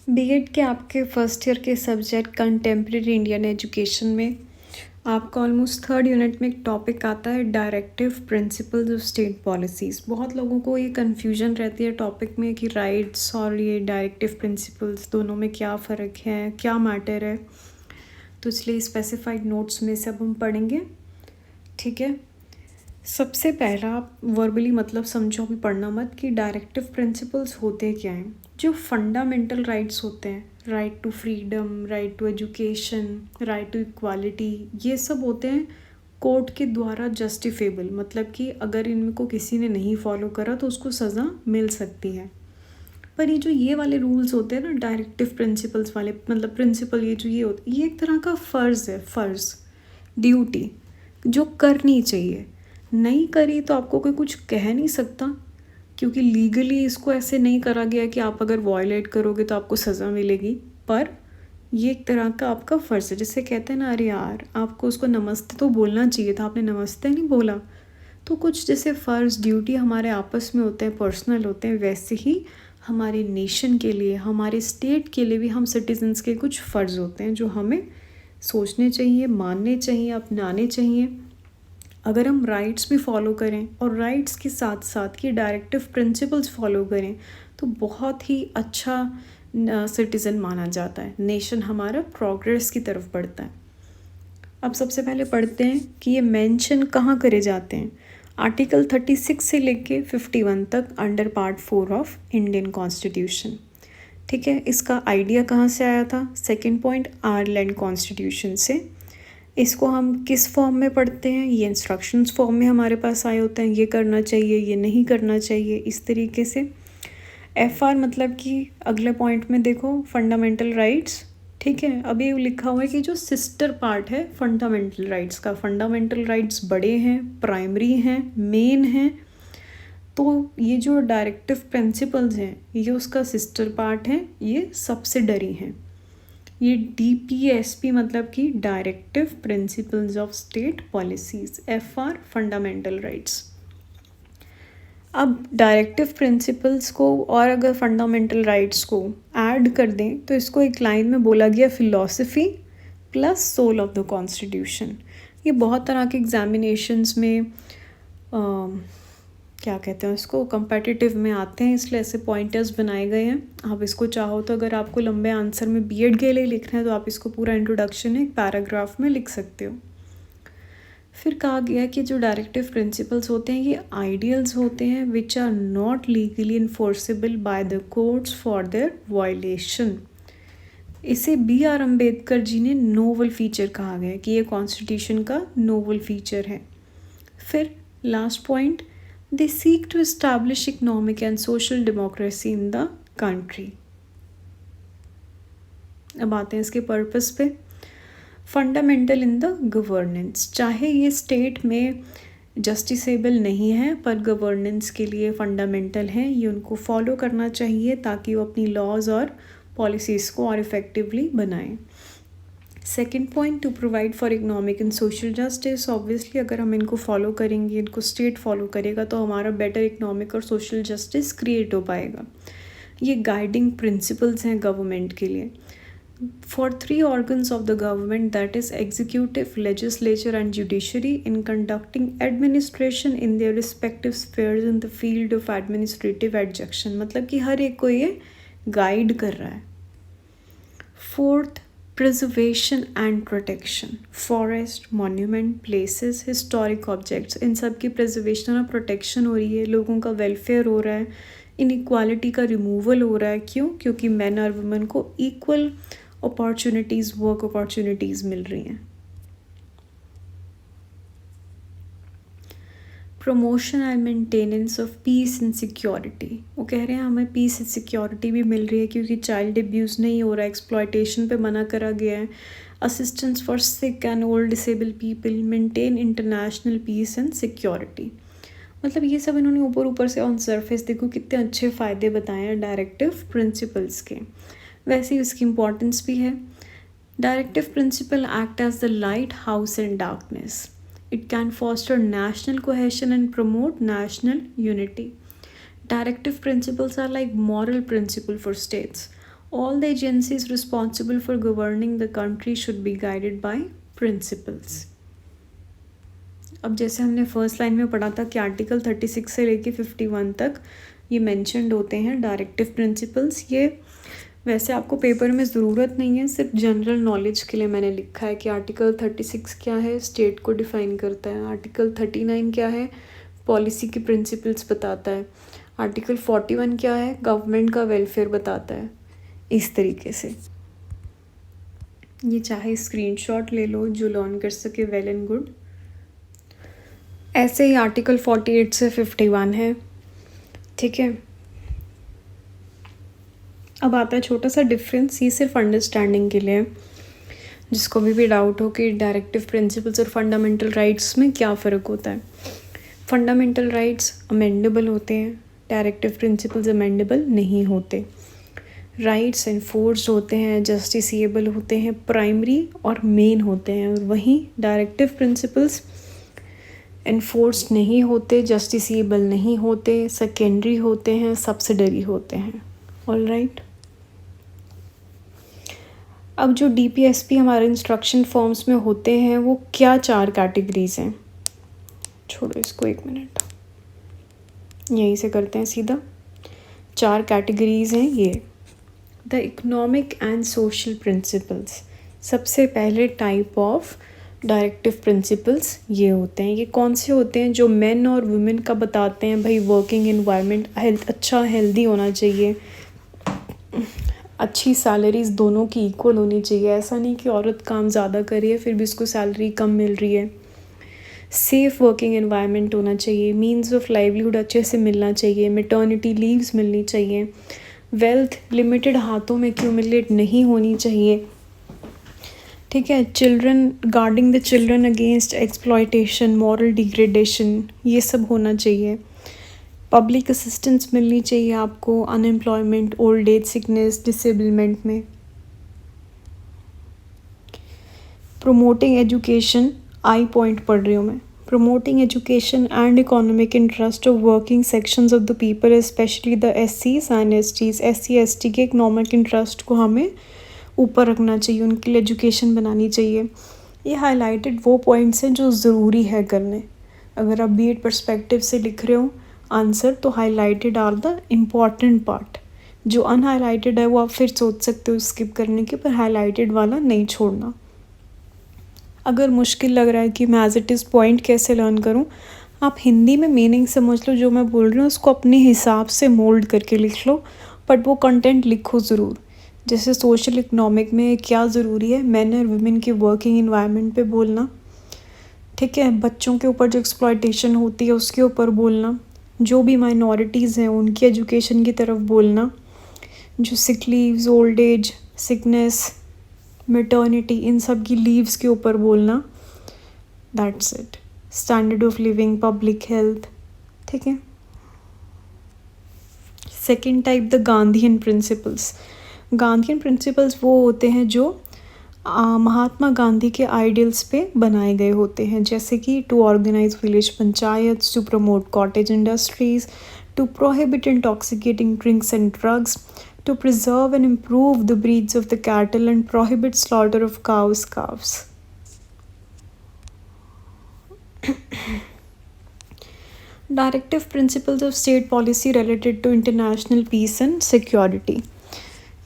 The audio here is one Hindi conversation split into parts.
बीएड के आपके फर्स्ट ईयर के सब्जेक्ट कंटेम्प्रेरी इंडियन एजुकेशन में आपका ऑलमोस्ट थर्ड यूनिट में एक टॉपिक आता है directive principles of state policies. बहुत लोगों को ये कन्फ्यूजन रहती है टॉपिक में कि राइट्स और ये डायरेक्टिव प्रिंसिपल्स दोनों में क्या फ़र्क है, क्या मैटर है। तो इसलिए स्पेसिफाइड नोट्स में सब हम पढ़ेंगे, ठीक है। सबसे पहला आप वर्बली मतलब समझो, भी पढ़ना मत, कि डायरेक्टिव प्रिंसिपल्स होते क्या हैं। जो फंडामेंटल राइट्स होते हैं, right to freedom, right to education, right to equality, ये सब होते हैं कोर्ट के द्वारा जस्टिफेबल, मतलब कि अगर इनको किसी ने नहीं फॉलो करा तो उसको सज़ा मिल सकती है। पर ये वाले रूल्स होते हैं ना डायरेक्टिव प्रिंसिपल्स वाले, मतलब प्रिंसिपल ये होते, ये एक तरह का फ़र्ज़ है, फ़र्ज़, ड्यूटी जो करनी चाहिए। नहीं करी तो आपको कोई कुछ कह नहीं सकता, क्योंकि लीगली इसको ऐसे नहीं करा गया कि आप अगर वॉयलेट करोगे तो आपको सज़ा मिलेगी। पर ये एक तरह का आपका फ़र्ज़ है। जिससे कहते हैं ना, अरे यार आपको उसको नमस्ते तो बोलना चाहिए था, आपने नमस्ते नहीं बोला। तो कुछ जैसे फ़र्ज़ ड्यूटी हमारे आपस में होते हैं, पर्सनल होते हैं, वैसे ही हमारे नेशन के लिए, हमारे स्टेट के लिए भी हम सिटीजन्स के कुछ फ़र्ज़ होते हैं जो हमें सोचने चाहिए, मानने चाहिए, अपनाने चाहिए। अगर हम राइट्स भी फॉलो करें और राइट्स के साथ साथ ये डायरेक्टिव प्रिंसिपल्स फॉलो करें तो बहुत ही अच्छा सिटीज़न माना जाता है, नेशन हमारा प्रोग्रेस की तरफ बढ़ता है। अब सबसे पहले पढ़ते हैं कि ये मेंशन कहाँ करे जाते हैं। आर्टिकल 36 से लेके 51 तक under part 4 of Indian constitution, ठीक है। इसका आइडिया कहाँ से आया था? सेकंड पॉइंट, आयरलैंड कॉन्स्टिट्यूशन से। इसको हम किस फॉर्म में पढ़ते हैं? ये इंस्ट्रक्शंस फॉर्म में हमारे पास आए होते हैं, ये करना चाहिए, ये नहीं करना चाहिए, इस तरीके से। FR मतलब कि अगले पॉइंट में देखो, फंडामेंटल राइट्स, ठीक है। अभी ये लिखा हुआ है कि जो सिस्टर पार्ट है फंडामेंटल राइट्स का, फंडामेंटल राइट्स बड़े हैं, प्राइमरी हैं, मेन हैं। तो ये जो डायरेक्टिव प्रिंसिपल्स हैं ये उसका सिस्टर पार्ट है, ये सब्सिडरी हैं। ये DPSP मतलब कि directive principles of state policies, FR fundamental rights. अब डायरेक्टिव प्रिंसिपल्स को और अगर फंडामेंटल राइट्स को ऐड कर दें तो इसको एक लाइन में बोला गया, philosophy plus soul of the constitution. ये बहुत तरह के एग्जामिनेशंस में क्या कहते हैं उसको, कम्पिटिटिव में आते हैं, इसलिए ऐसे पॉइंटर्स बनाए गए हैं। आप इसको चाहो तो, अगर आपको लंबे आंसर में बीएड के लिए लिखना है तो आप इसको पूरा इंट्रोडक्शन एक पैराग्राफ में लिख सकते हो। फिर कहा गया कि जो डायरेक्टिव प्रिंसिपल्स होते हैं ये आइडियल्स होते हैं which are not legally enforceable by the courts for their violation. इसे BR अम्बेडकर जी ने नोवल फीचर कहा गया कि ये कॉन्स्टिट्यूशन का नोवल फीचर है। फिर last point, they seek to establish economic and social democracy in the country। अब आते हैं इसके पर्पस पे। फंडामेंटल इन द गवर्नेंस, चाहे ये स्टेट में जस्टिसेबल नहीं है पर गवर्नेंस के लिए फंडामेंटल हैं, ये उनको फॉलो करना चाहिए ताकि वो अपनी लॉज और पॉलिसीज़ को और इफ़ेक्टिवली बनाएं। Second point, to provide for economic and social justice. Obviously अगर हम इनको फॉलो करेंगे, इनको स्टेट फॉलो करेगा तो हमारा बेटर इकोनॉमिक और सोशल जस्टिस क्रिएट हो पाएगा। ये गाइडिंग प्रिंसिपल्स हैं गवर्नमेंट के लिए। For 3 organs of the government, that is executive, legislature and judiciary, in conducting administration in their respective spheres in the field of administrative adjudication, मतलब कि हर एक को ये गाइड कर रहा है। Fourth, preservation and protection, forest, monument, places, historic objects, इन सब की प्रिजर्वेशन और प्रोटेक्शन हो रही है, लोगों का वेलफेयर हो रहा है, इनइक्वालिटी का रिमूवल हो रहा है। क्यों? क्योंकि मैन और वुमेन को इक्वल अपॉर्चुनिटीज़, वर्क अपॉर्चुनिटीज़ मिल रही हैं। Promotion and maintenance of peace and security, वो कह रहे हैं हमें पीस एंड सिक्योरिटी भी मिल रही है क्योंकि चाइल्ड अब्यूज़ नहीं हो रहा है, एक्सप्लॉयटेशन पे मना करा गया है। Assistance for sick and old disable people, maintain international peace and security, मतलब ये सब इन्होंने ऊपर ऊपर से ऑन सरफेस देखो कितने अच्छे फ़ायदे बताए हैं डायरेक्टिव प्रिंसिपल्स के, वैसे ही उसकी इम्पोर्टेंस भी है। Directive principle act as the lighthouse in darkness, it can foster national cohesion and promote national unity. Directive principles are like moral principle for states. All the agencies responsible for governing the country should be guided by principles. अब जैसे हमने फर्स्ट लाइन में पढ़ा था कि आर्टिकल 36 से लेके 51 तक ये मेंशन्ड होते हैं डायरेक्टिव प्रिंसिपल्स। ये वैसे आपको पेपर में ज़रूरत नहीं है, सिर्फ जनरल नॉलेज के लिए मैंने लिखा है कि आर्टिकल 36 क्या है, स्टेट को डिफ़ाइन करता है। आर्टिकल 39 क्या है, पॉलिसी के प्रिंसिपल्स बताता है। आर्टिकल 41 क्या है, गवर्नमेंट का वेलफेयर बताता है। इस तरीके से ये चाहे स्क्रीनशॉट ले लो, जो लर्न कर सके वेल एंड गुड। ऐसे ही आर्टिकल 48 से 51 है, ठीक है। अब आता है छोटा सा डिफरेंस, ये सिर्फ अंडरस्टैंडिंग के लिए है। जिसको भी डाउट हो कि डायरेक्टिव प्रिंसिपल्स और फंडामेंटल राइट्स में क्या फ़र्क होता है। फंडामेंटल राइट्स अमेंडेबल होते हैं, डायरेक्टिव प्रिंसिपल्स अमेंडेबल नहीं होते। राइट्स एनफोर्स्ड होते हैं, जस्टिसेबल होते हैं, प्राइमरी और मेन होते हैं। और वहीं डायरेक्टिव प्रिंसिपल्स एनफोर्स्ड नहीं होते, जस्टिसेबल नहीं होते, सेकेंडरी होते हैं, सब्सिडरी होते हैं। All right. अब जो डीपीएसपी हमारे इंस्ट्रक्शन फॉर्म्स में होते हैं वो क्या 4 कैटेगरीज हैं। छोड़ो इसको, 1 मिनट, यहीं से करते हैं सीधा। 4 कैटेगरीज हैं ये। The economic and social principles, सबसे पहले टाइप ऑफ डायरेक्टिव प्रिंसिपल्स ये होते हैं। ये कौन से होते हैं, जो मेन और वुमेन का बताते हैं भाई वर्किंग एनवायरनमेंट अच्छा हेल्दी होना चाहिए, अच्छी सैलरीज दोनों की इक्वल होनी चाहिए। ऐसा नहीं कि औरत काम ज़्यादा कर रही है फिर भी उसको सैलरी कम मिल रही है। सेफ़ वर्किंग एनवायरनमेंट होना चाहिए, मीन्स ऑफ लाइवलीहुड अच्छे से मिलना चाहिए, मैटर्निटी लीव्स मिलनी चाहिए, वेल्थ लिमिटेड हाथों में एक्यूमुलेट नहीं होनी चाहिए, ठीक है। Children, guarding the children against exploitation, moral degradation, ये सब होना चाहिए। पब्लिक असिस्टेंस मिलनी चाहिए आपको unemployment, old age, sickness, disablement में। प्रोमोटिंग एजुकेशन, आई पॉइंट पढ़ रही हूँ मैं। Promoting education and economic interest of working sections of the people, specially the SCs and STs। SC ST के इकोनॉमिक इंटरेस्ट को हमें ऊपर रखना चाहिए, उनके लिए एजुकेशन बनानी चाहिए। ये हाईलाइटेड वो पॉइंट्स हैं जो ज़रूरी है करने। अगर आप BEd पर्सपेक्टिव से लिख रहे हो आंसर तो highlighted are the important part. जो अनहाईलाइटेड है वो आप फिर सोच सकते हो स्किप करने के, पर हाईलाइटेड वाला नहीं छोड़ना। अगर मुश्किल लग रहा है कि मैं एज इट इज़ पॉइंट कैसे लर्न करूं, आप हिंदी में मीनिंग समझ लो, जो मैं बोल रही हूँ उसको अपने हिसाब से मोल्ड करके लिख लो, बट वो कंटेंट लिखो ज़रूर। जैसे सोशल इकनॉमिक में क्या ज़रूरी है, मैन और वुमेन की वर्किंग इन्वायरमेंट पे बोलना, ठीक है। बच्चों के ऊपर जो एक्सप्लॉयटेशन होती है उसके ऊपर बोलना, जो भी माइनॉरिटीज़ हैं उनकी एजुकेशन की तरफ बोलना, जो sick leaves, old age, sickness, maternity, इन सब की लीव्स के ऊपर बोलना। That's it. Standard of living, public health, ठीक है। Second type, the Gandhian principles. Gandhian principles वो होते हैं जो महात्मा गांधी के आइडियल्स पे बनाए गए होते हैं, जैसे कि to organise village panchayat, to promote cottage industries, to prohibit intoxicating drinks and drugs, to preserve and improve the breeds of the cattle and prohibit slaughter of calves. Directive principles of state policy related to international peace and security.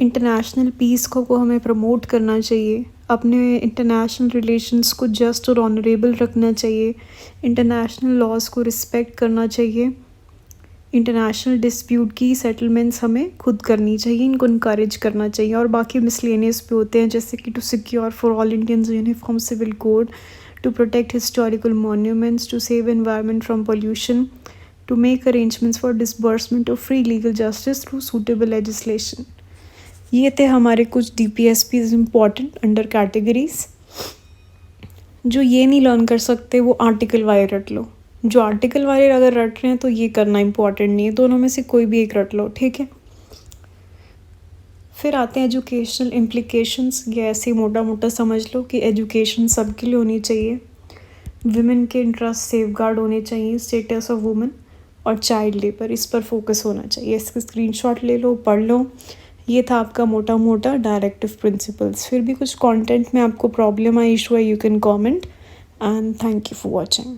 International peace को हमें प्रमोट करना चाहिए, अपने इंटरनेशनल रिलेशंस को जस्ट और ऑनरेबल रखना चाहिए, इंटरनेशनल लॉज को रिस्पेक्ट करना चाहिए, इंटरनेशनल डिस्प्यूट की सेटलमेंट्स हमें खुद करनी चाहिए, इनको इनकरेज करना चाहिए। और बाकी मिसलेनियस पे होते हैं, जैसे कि to secure for all Indians uniform civil code, to protect historical monuments, to save environment from pollution, to make arrangements for disbursement of free legal justice through suitable legislation. ये थे हमारे कुछ DPSPs इम्पॉर्टेंट अंडर कैटेगरीज। जो ये नहीं लर्न कर सकते वो आर्टिकल वाले रट लो। जो आर्टिकल वाले अगर रट रहे हैं तो ये करना इम्पॉर्टेंट नहीं है, दोनों में से कोई भी एक रट लो, ठीक है। फिर आते हैं एजुकेशनल इम्प्लीकेशंस। ये ऐसे ही मोटा मोटा समझ लो कि एजुकेशन सबके लिए होनी चाहिए, विमेन के इंटरेस्ट सेफगार्ड होने चाहिए, स्टेटस ऑफ वुमेन और चाइल्ड लेबर, इस पर फोकस होना चाहिए। इसका स्क्रीनशॉट ले लो, पढ़ लो, ये था आपका मोटा मोटा डायरेक्टिव प्रिंसिपल्स। फिर भी कुछ कंटेंट में आपको प्रॉब्लम आई, इशू है, you can comment. And thank you for watching.